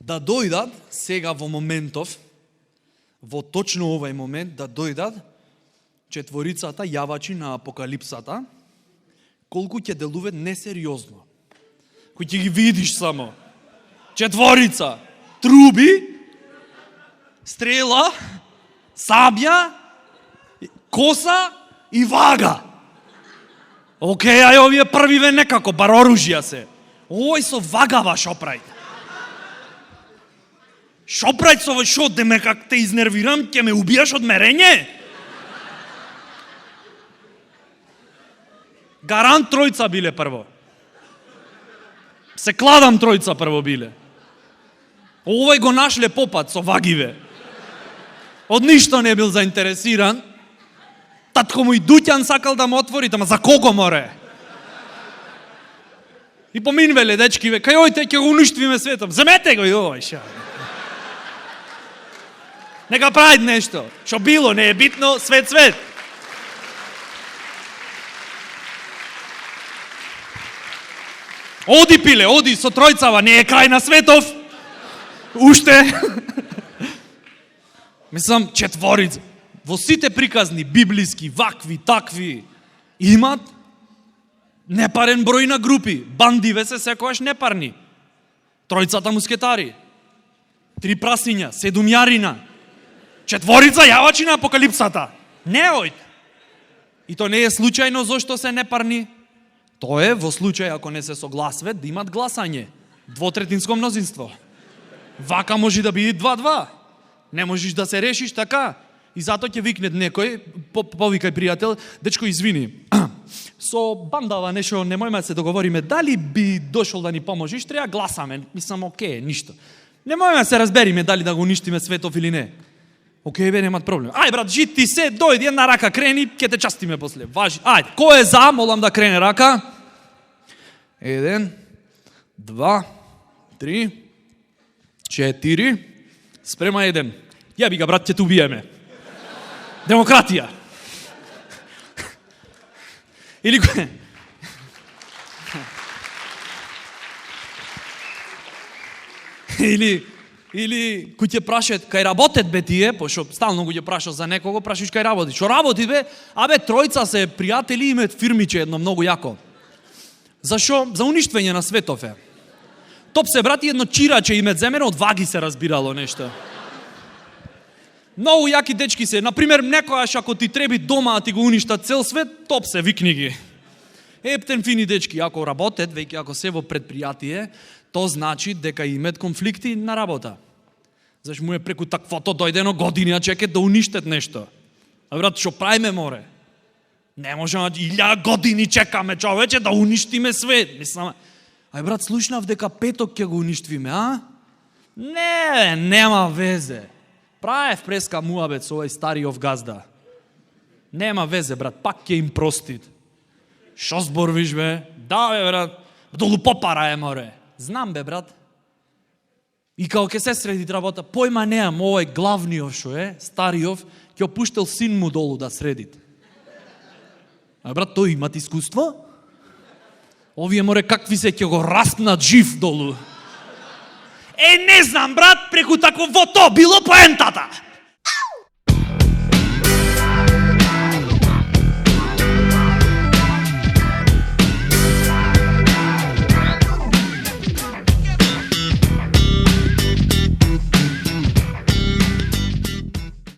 да дојдат сега во моментов, во точно овај момент, да дојдат четворицата јавачи на апокалипсата, колку ќе делуват несериозно. Кој ќе ги видиш само. Четворица, труби, стрела, сабја, коса и вага. Океј, ај овие првиве некако, бар оружја се. Овој со вагава шопрајт. Шопрајт со овој шо, де ме как те изнервирам, ќе ме убијаш од мерење? Гарант тројца биле прво. Се кладам тројца прво биле. Овој го нашле попат со вагиве. Од ништо не бил заинтересиран. Татко му и дуќан сакал да му отвори, ама за кого море? И поминвеле дечкиве, кај ојте ќе го уништиме светот. Земете го и овој ша. Нека правит нешто. Шо било, не е битно, свет. Оди пиле, оди со тројцава, не е крај на светов. Уште. Мислам, четворица. Во сите приказни, библиски, вакви, такви, имат непарен број на групи. Бандиве се секојаш непарни. Тројцата мускетари. 3 прасиња, 7 јарина. Четворица јавачи на апокалипсата. Не ојд. И то не е случајно зошто се непарни. То е во случај ако не се согласват да имат гласање. 2/3 мнозинство. Вака може да биде 2-2. Не можеш да се решиш така. И затоа ќе викнет некој, повикај пријател, дечко извини, со бандава нешто, немојме се договориме, дали би дошол да ни поможиш, треба гласаме, мислам, окей, ништо. Немојме се разбериме дали да го уништиме светов или не. Окей, бе, немат проблем. Ај, брат, жит ти се, дојди, една рака крени, ќе те частиме после. Важи. Ајде, кој е за, молам да крене рака. 1, 2, 3, 4, спрема 1. Јаби ga, брат, ќе те убиеме. Демократија. Или Или кој ќе прашат кај работет бе тие, пошто стално го ќе прашаш за некого, прашиш кај работи. Што работи бе? Абе, тројца се пријатели, имаат фирмиче едно многу јако. Зашо? За уништвање на светов е. Топ се брати едно чираче имаат земено, од ваги се разбирало нешто. Многу јаки дечки се. Например, некојаш ако ти треби дома а ти го уништат цел свет, топ се, викни ги. Ептен фини дечки, ако работет, веќе ако се во предпријатие, то значи дека имаат конфликти на работа. Зашто му е преку таквото дојдено години а чекат да уништат нешто. А брат, што правиме море? Не можеме 1000 години чекаме човече да уништиме свет. Мислам, ај брат, слушнав дека петок ќе го уништиме, а? Не, нема везе. Праев преска муабет со овој стариов газда. Нема везе, брат, пак ќе им простит. Шо зборвиш, бе? Да, бе, брат, долу попара е, море. Знам, бе, брат. И као ќе се средит работа, појма неам, овој главниот шо е, стариов, ќе опуштел син му долу да средит. А брат, тој имат искуство? Овие море какви се ќе го распнат жив долу. Не знам, брат, преку тако во то било поентата.